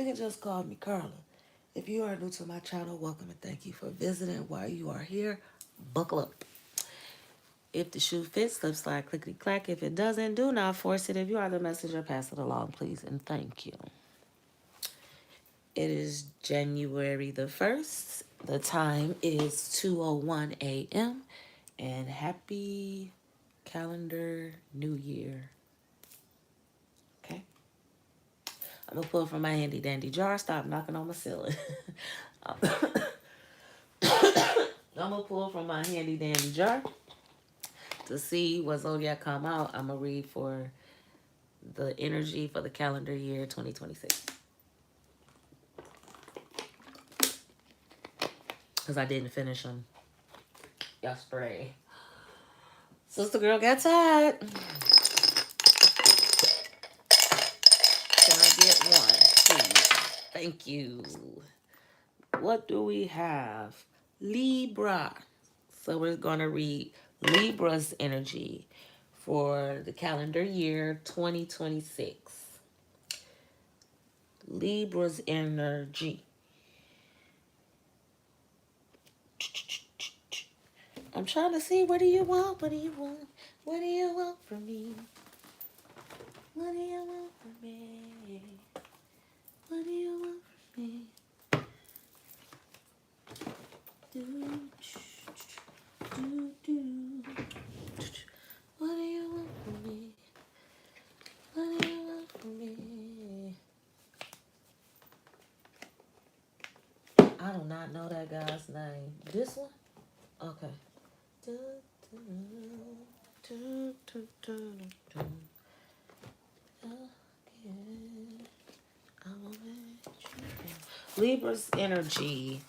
you can just call me Carla. If you are new to my channel, welcome and thank you for visiting. While you are here, buckle up. If the shoe fits, slip, slide, clickety clack. If it doesn't, do not force it. If you are the messenger, pass it along, please, and thank you. It is January the 1st. The time is 2:01 a.m. And happy calendar new year. Okay? I'm going to pull from my handy dandy jar. Stop knocking on my ceiling. I'm going to pull from my handy dandy jar to see what zodiac come out. I'm going to read for the energy for the calendar year 2026. Because I didn't finish them yesterday. Sister girl got tired. Can I get one, please? Thank you. What do we have? Libra. So we're going to read Libra's energy for the calendar year 2026. Libra's energy. I'm trying to see, what do you want? What do you want? What do you want from me? What do you want from me? What do you want from me? Do, do, do. What do you want from me? What do you want from me? I do not know that guy's name. This one? Okay. Do, do, do, do, do, do. Okay. I will let you go. Libra's energy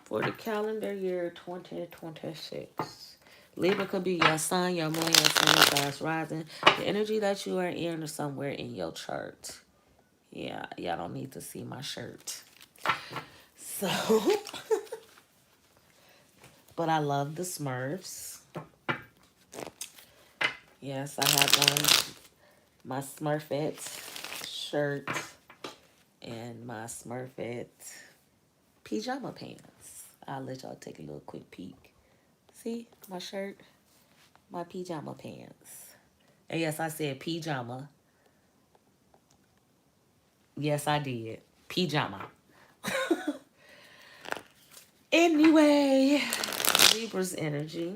for the calendar year 2026. Libra could be your sun, your moon, your sun, stars rising. The energy that you are in or somewhere in your chart. Yeah, y'all don't need to see my shirt. So, but I love the Smurfs. Yes, I have on my Smurfette shirt and my Smurfette pajama pants. I'll let y'all take a little quick peek. See my shirt, my pajama pants. And yes, I said pajama. Yes, I did. Pajama. Anyway, Libra's energy.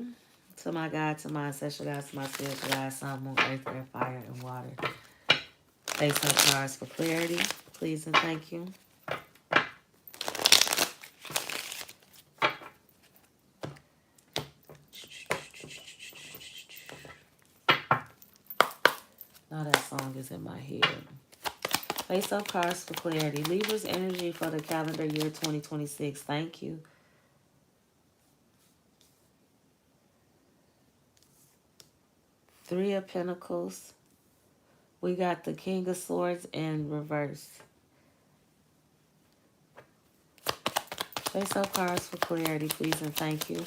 To my God, to my ancestral God, to my spiritual God, sun, moon, earth, air, fire, and water. Face up cards for clarity. Please and thank you. Now that song is in my head. Face up cards for clarity. Libra's energy for the calendar year 2026. Thank you. Three of Pentacles. We got the King of Swords in reverse. Face up cards for clarity, please and thank you.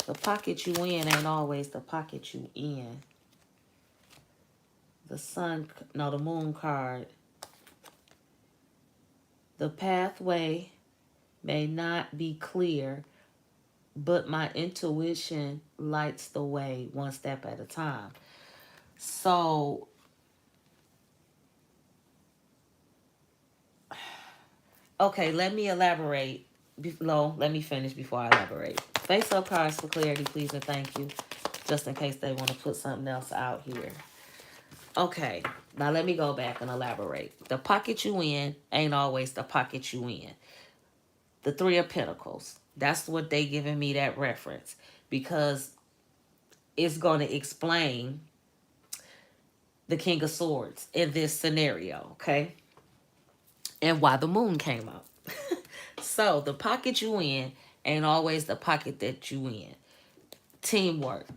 The pocket you in ain't always the pocket you in. The sun, no, the moon card. The pathway may not be clear, but my intuition lights the way one step at a time. So, okay, let me elaborate. No, let me finish before I elaborate. Face up cards for clarity, please and thank you. Just in case they want to put something else out here. Okay, now let me go back and elaborate. The pocket you in ain't always the pocket you in. The Three of Pentacles. That's what they giving me that reference. Because it's going to explain the King of Swords in this scenario, okay? And why the moon came out. So, the pocket you in ain't always the pocket that you in. Teamwork.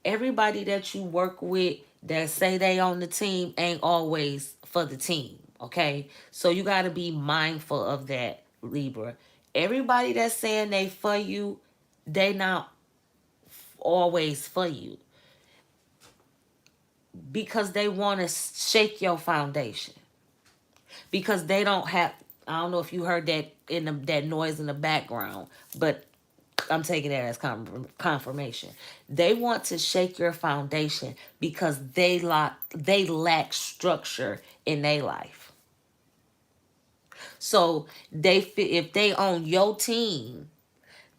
Everybody that you work with that say they on the team ain't always for the team, okay? So, you got to be mindful of that, Libra. Everybody that's saying they for you, they not always for you. because they want to shake your foundation. Because they don't have, I don't know if you heard that in that noise in the background, but I'm taking that as confirmation. They want to shake your foundation because they lack structure in their life. So if they on your team,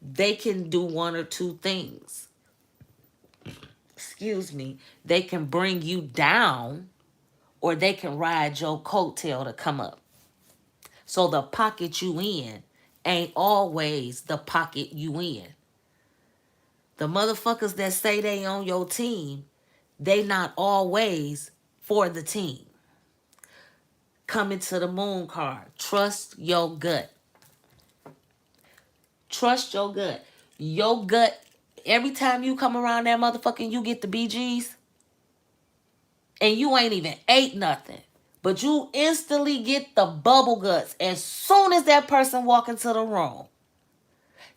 they can do one or two things. Excuse me. They can bring you down, or they can ride your coattail to come up. So the pocket you in ain't always the pocket you in. The motherfuckers that say they on your team, they not always for the team. Coming to the moon card. Trust your gut. Trust your gut. Your gut, every time you come around that motherfucker, you get the BGs, and you ain't even ate nothing, but you instantly get the bubble guts as soon as that person walk into the room.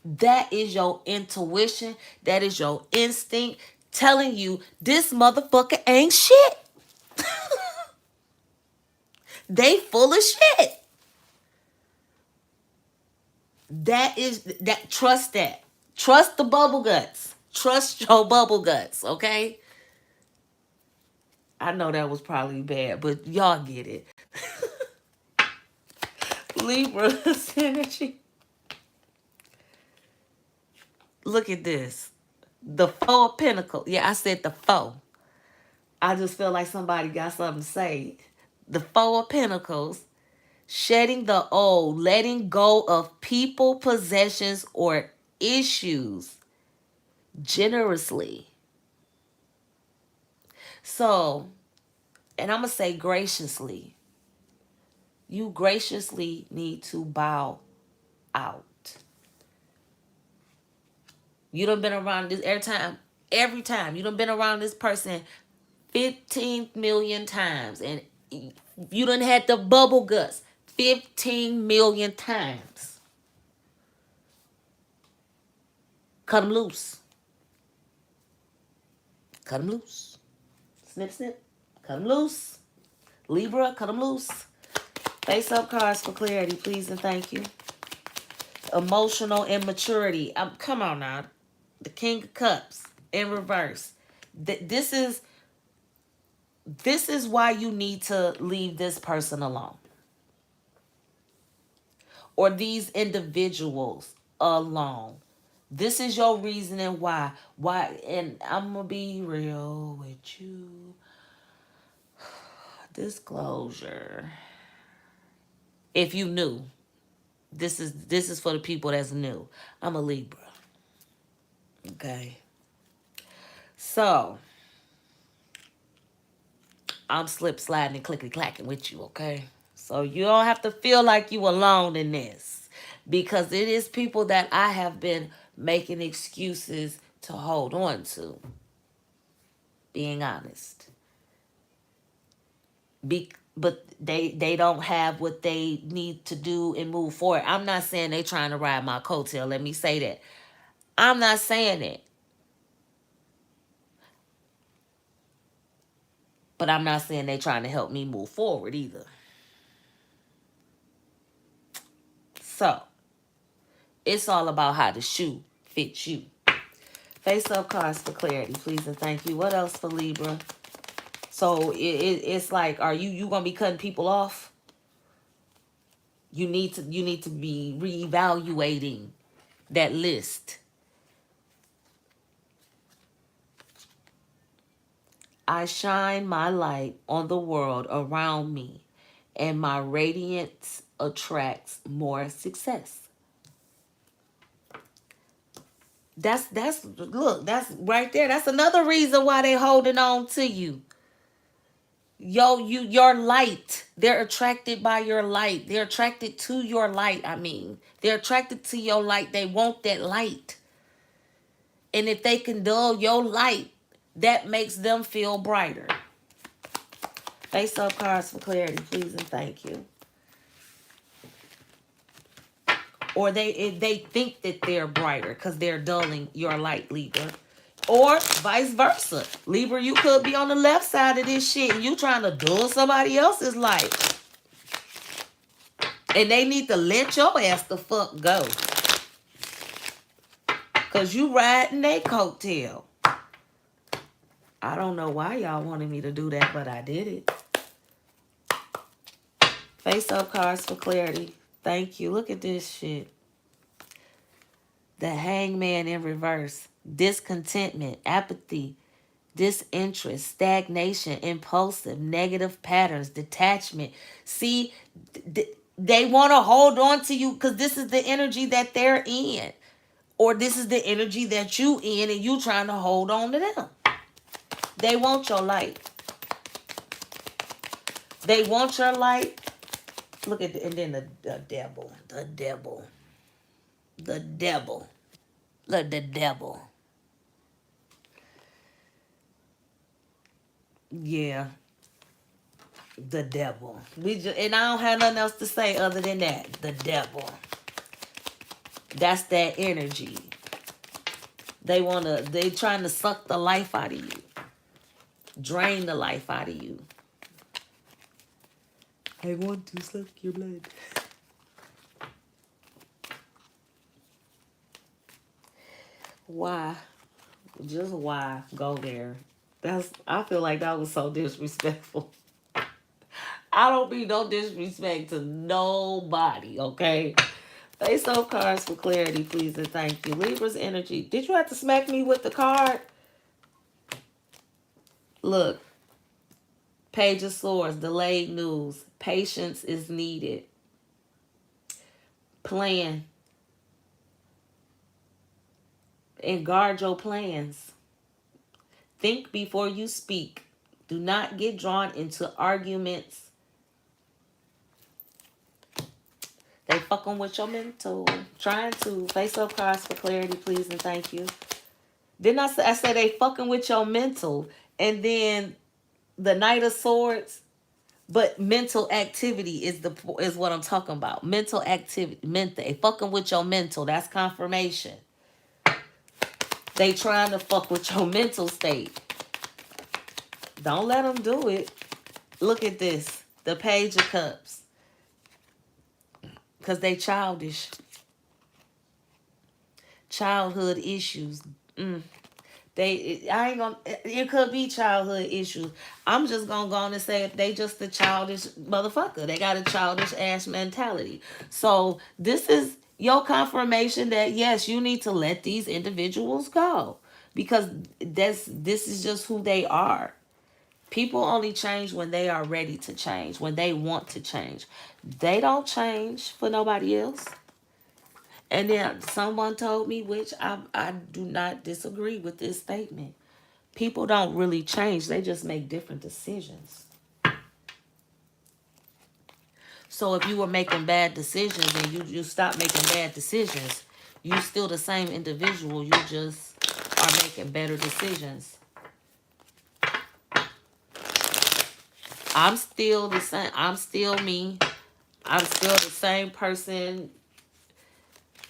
That is your intuition. That is your instinct telling you this motherfucker ain't shit. They full of shit. Trust that. Trust the bubble guts. Trust your bubble guts, okay? I know that was probably bad, but y'all get it. Libra synergy. Look at this. The Four of Pentacles. Yeah, I said the Four. I just feel like somebody got something to say. The Four of Pentacles. Shedding the old. Letting go of people, possessions, or issues generously. So, and I'm going to say graciously. You graciously need to bow out. You done been around this every time. You done been around this person 15 million times. And you done had the bubble guts 15 million times. Cut them loose. Cut them loose. Snip, snip. Cut them loose. Libra, cut them loose. Face up cards for clarity, please and thank you. Emotional immaturity. Come on now. The King of Cups in reverse. This is why you need to leave this person alone. Or these individuals alone. This is your reasoning why. Why, and I'm going to be real with you. Disclosure. If you knew, this is for the people that's new. I'm a Libra. Okay. So, I'm slip sliding and clickety clacking with you, okay? So you don't have to feel like you alone in this. Because it is people that I have been making excuses to hold on to. Being honest. But they don't have what they need to do and move forward. I'm not saying they trying to ride my coattail. Let me say that. I'm not saying it. But I'm not saying they trying to help me move forward either. So, it's all about how the shoe fits you. Face up cards for clarity, please and thank you. What else for Libra? So, it's like, are you going to be cutting people off? You need to be reevaluating that list. I shine my light on the world around me, and my radiance attracts more success. That's right there. That's another reason why they holding on to you. Your light. They're attracted by your light. They're attracted to your light. They're attracted to your light. They want that light. And if they can dull your light, that makes them feel brighter. Face up cards for clarity, please and thank you. Or they think that they're brighter because they're dulling your light, Libra. Or vice versa. Libra, you could be on the left side of this shit and you trying to duel somebody else's life. And they need to let your ass the fuck go. Because you riding their coattail. I don't know why y'all wanted me to do that, but I did it. Face up cards for clarity. Thank you. Look at this shit. The Hangman in reverse. Discontentment, apathy, disinterest, stagnation, impulsive, negative patterns, detachment. See, they want to hold on to you because this is the energy that they're in. Or this is the energy that you in and you trying to hold on to them. They want your light. They want your light. Look at and then the devil. The devil. The devil. Look, the devil. Yeah. The devil. And I don't have nothing else to say other than that. The devil. That's that energy. They trying to suck the life out of you. Drain the life out of you. I want to suck your blood. Why? Just why go there? I feel like that was so disrespectful. I don't mean no disrespect to nobody, okay? Face up cards for clarity, please and thank you. Libra's energy. Did you have to smack me with the card? Look. Page of Swords, delayed news. Patience is needed. Plan. And guard your plans. Think before you speak. Do not get drawn into arguments. They fucking with your mental. Trying to. Face up cards for clarity, please and thank you. Didn't I say they fucking with your mental? And then the Knight of Swords. But mental activity is what I'm talking about. Mental activity. They fucking with your mental. That's confirmation. They trying to fuck with your mental state. Don't let them do it. Look at this. The Page of Cups. Because they childish. Childhood issues. It could be childhood issues. I'm just gonna go on and say they just a childish motherfucker. They got a childish ass mentality. So this is your confirmation that yes, you need to let these individuals go. Because this is just who they are. People only change when they are ready to change, when they want to change. They don't change for nobody else. And then someone told me, which I do not disagree with this statement. People don't really change. They just make different decisions. So if you were making bad decisions and you stop making bad decisions, you still the same individual. You just are making better decisions. I'm still the same. I'm still me. I'm still the same person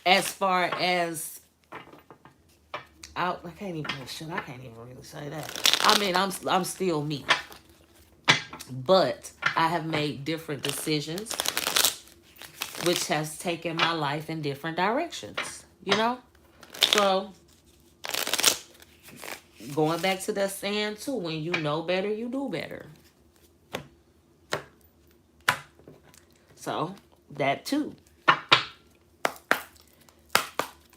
as far as I can't even really say that. I mean, I'm still me. But I have made different decisions which has taken my life in different directions, you know? So going back to that saying too, when you know better, you do better. So that too.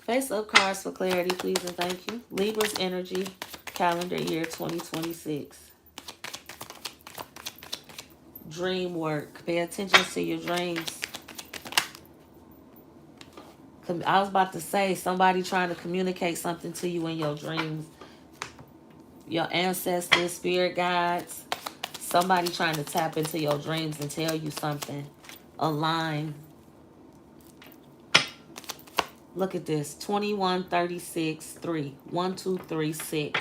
Face up cards for clarity, please and thank you. Libra's energy, calendar year 2026. Dream work. Pay attention to your dreams. I was about to say, somebody trying to communicate something to you in your dreams. Your ancestors, spirit guides. Somebody trying to tap into your dreams and tell you something. Align. Look at this. 21, 36, 3. 1, 2, 3, 6.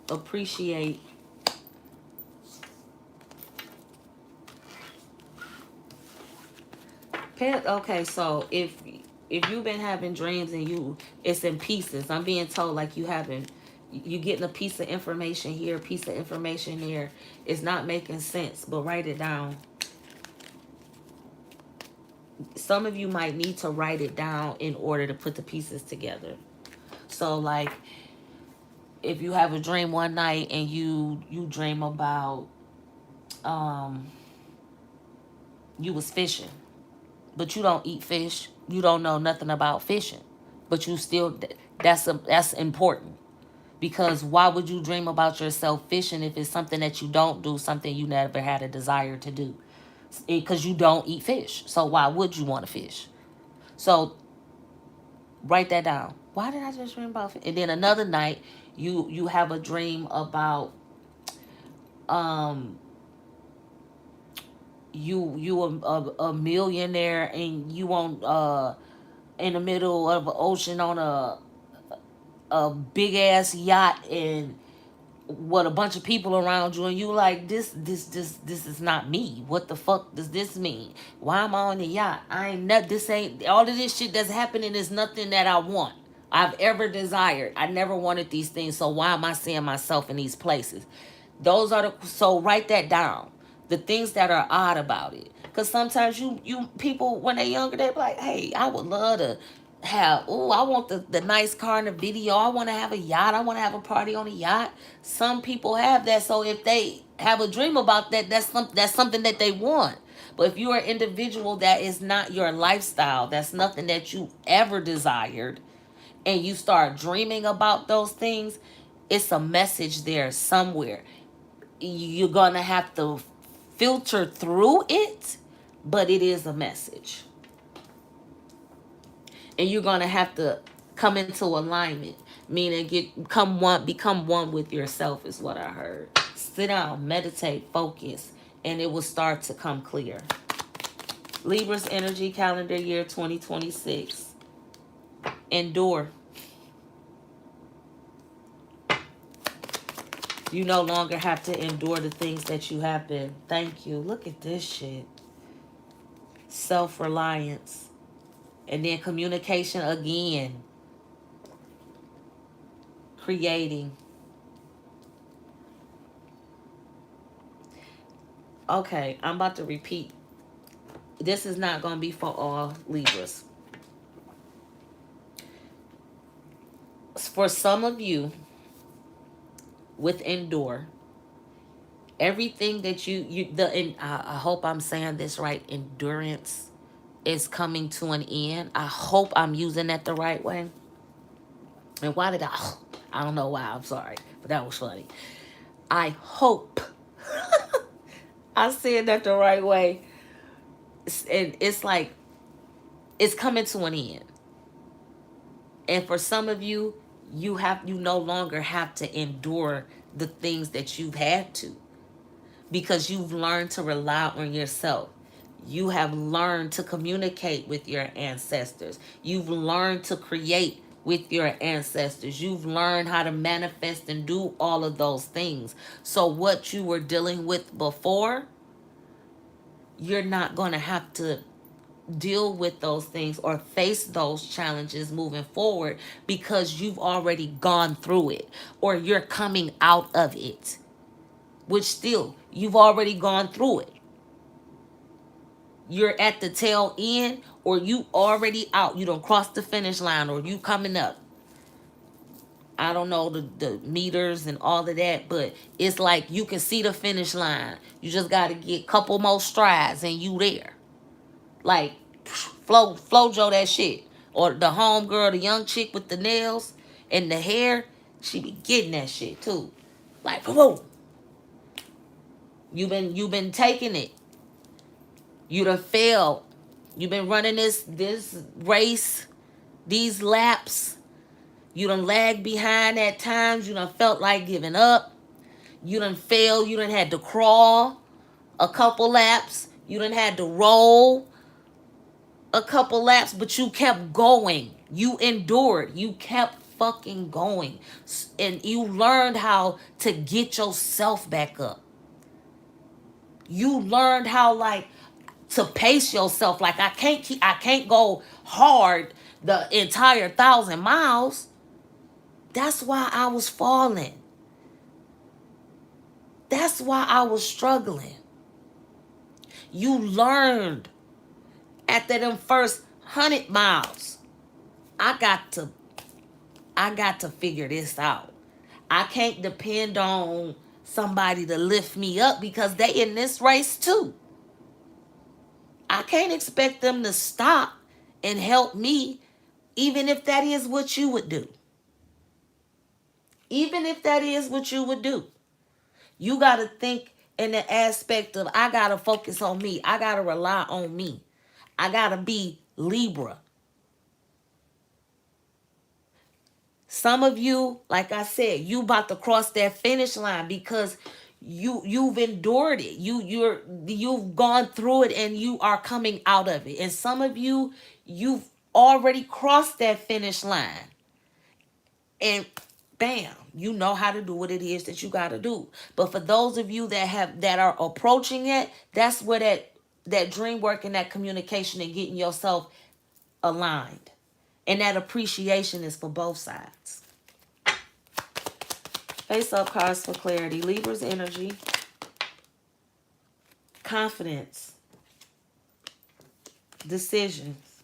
Appreciate. Okay, so if if you've been having dreams and it's in pieces, I'm being told like you getting a piece of information here, a piece of information there. It's not making sense, but write it down. Some of you might need to write it down in order to put the pieces together. So like if you have a dream one night and you dream about you was fishing, but you don't eat fish, you don't know nothing about fishing, but you still, that's important. Because why would you dream about yourself fishing if it's something that you don't do, something you never had a desire to do? Because you don't eat fish. So why would you want to fish? So write that down. Why did I just dream about fish? And then another night, you have a dream about you a millionaire and you on in the middle of the ocean on a big ass yacht and what a bunch of people around you, and you like this is not me. What the fuck does this mean? Why am I on the yacht? I ain't not this ain't all of this shit that's happening is nothing that I want. I've ever desired. I never wanted these things, so why am I seeing myself in these places? Those are the so write that down. The things that are odd about it. Cause sometimes you people when they're younger, they're like, hey, I would love to have, oh, I want the nice car in the video. I want to have a yacht. I want to have a party on a yacht. Some people have that. So if they have a dream about that, that's something that they want. But if you're an individual that is not your lifestyle, that's nothing that you ever desired, and you start dreaming about those things, it's a message there somewhere. You're going to have to filter through it, but it is a message. And you're going to have to come into alignment, meaning become one with yourself is what I heard. Sit down, meditate, focus, and it will start to come clear. Libra's energy calendar year 2026. Endure. You no longer have to endure the things that you have been. Thank you. Look at this shit. Self-reliance. And then communication again. Creating. Okay, I'm about to repeat. This is not going to be for all Libras. For some of you, with endure, everything that I hope I'm saying this right, endurance is coming to an end. I hope I'm using that the right way. And why did I don't know why, I'm sorry, but that was funny. I hope I said that the right way. And it's like, it's coming to an end. And for some of you, you no longer have to endure the things that you've had to, because you've learned to rely on yourself. You have learned to communicate with your ancestors. You've learned to create with your ancestors. You've learned how to manifest and do all of those things. So what you were dealing with before, you're not going to have to deal with those things or face those challenges moving forward, because you've already gone through it, or you're coming out of it, which still, you've already gone through it. You're at the tail end, or you already out. You don't cross the finish line, or you coming up. I don't know the meters and all of that, but it's like you can see the finish line. You just got to get a couple more strides and you there. Like, Flojo that shit. Or the homegirl, the young chick with the nails and the hair, she be getting that shit too. Like, whoa. You've been taking it. You done failed. You've been running this race, these laps. You done lagged behind at times. You done felt like giving up. You done failed. You done had to crawl a couple laps. You done had to roll a couple laps, but you kept going. You endured. You kept fucking going. And you learned how to get yourself back up. You learned how, like, to pace yourself. Like I can't go hard the entire 1,000 miles. That's why I was falling. That's why I was struggling. You learned after them first 100 miles. I got to figure this out. I can't depend on somebody to lift me up because they in this race too. I can't expect them to stop and help me, even if that is what you would do. Even if that is what you would do. You got to think in the aspect of, I got to focus on me. I got to rely on me. I got to be Libra. Some of you, like I said, you about to cross that finish line because you've endured it. You've gone through it and you are coming out of it. And some of you, you've already crossed that finish line. And bam, you know how to do what it is that you got to do. But for those of you that are approaching it, that's where that dream work and that communication and getting yourself aligned. And that appreciation is for both sides. Face up cards for clarity. Libra's energy. Confidence. Decisions.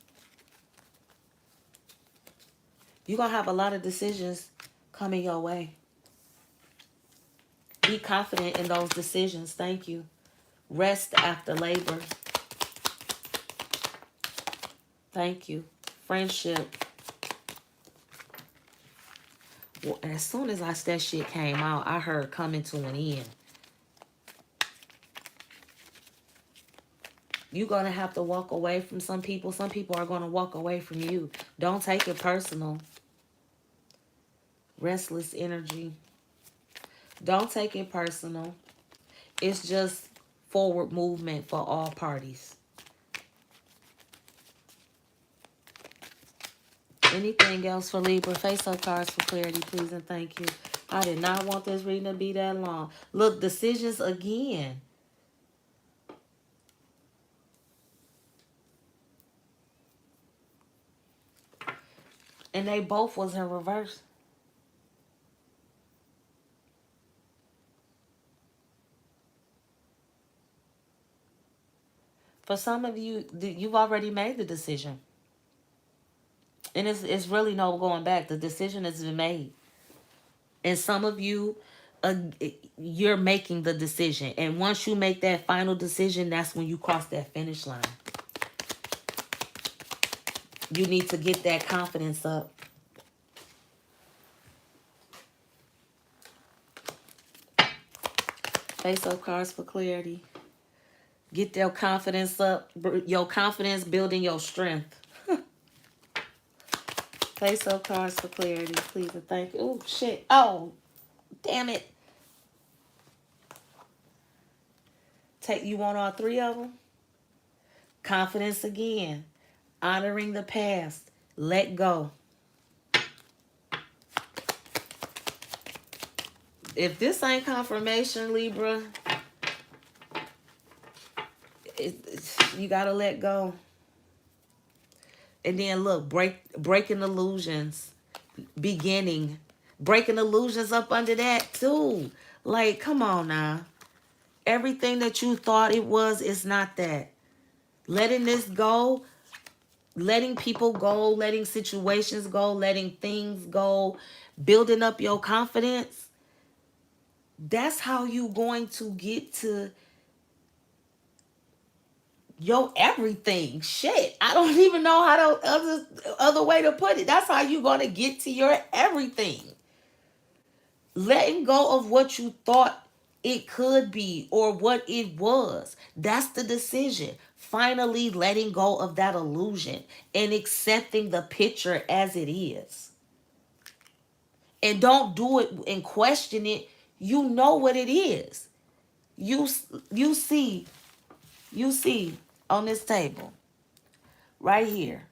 You're going to have a lot of decisions coming your way. Be confident in those decisions. Thank you. Rest after labor. Thank you. Friendship. Well, as soon as that shit came out, I heard coming to an end. You're going to have to walk away from some people. Some people are going to walk away from you. Don't take it personal. Restless energy. Don't take it personal. It's just forward movement for all parties. Anything else for Libra? Face up cards for clarity, please and thank you. I did not want this reading to be that long. Look, decisions again. And they both was in reverse. For some of you, you've already made the decision. And it's really no going back. The decision has been made. And some of you, you're making the decision. And once you make that final decision, that's when you cross that finish line. You need to get that confidence up. Face up cards for clarity. Get your confidence up. Your confidence building your strength. Face up cards for clarity, please and thank you. Oh, shit. Oh, damn it. You want all three of them? Confidence again. Honoring the past. Let go. If this ain't confirmation, Libra, you got to let go. And then look, breaking illusions. Beginning. Breaking illusions up under that too. Like, come on now. Everything that you thought it was, it's not that. Letting this go, letting people go, letting situations go, letting things go, building up your confidence. That's how you going to get to your everything. Shit, I don't even know how to other way to put it. That's how you going to get to your everything. Letting go of what you thought it could be or what it was. That's the decision. Finally letting go of that illusion and accepting the picture as it is. And don't do it and question it. You know what it is. You see on this table right here.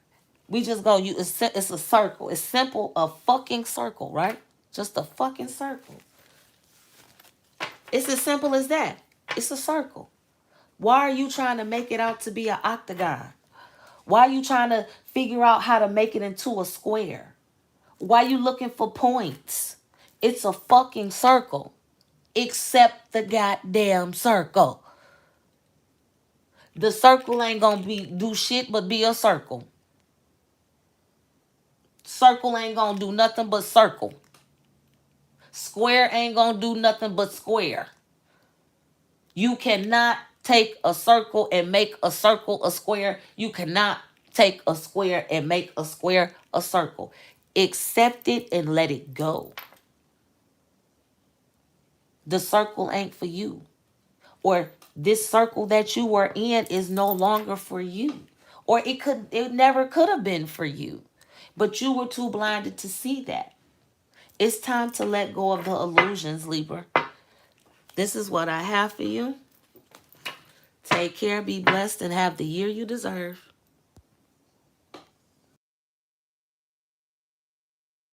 We just go, it's a circle. It's simple, a fucking circle, right? Just a fucking circle. It's as simple as that. It's a circle. Why are you trying to make it out to be an octagon? Why are you trying to figure out how to make it into a square? Why are you looking for points? It's a fucking circle. Accept the goddamn circle. The circle ain't gonna do shit but be a circle. Circle ain't gonna do nothing but circle. Square ain't gonna do nothing but square. You cannot take a circle and make a circle a square. You cannot take a square and make a square a circle. Accept it and let it go. The circle ain't for you. Or this circle that you were in is no longer for you. Or it never could have been for you. But you were too blinded to see that. It's time to let go of the illusions, Libra. This is what I have for you. Take care, be blessed, and have the year you deserve.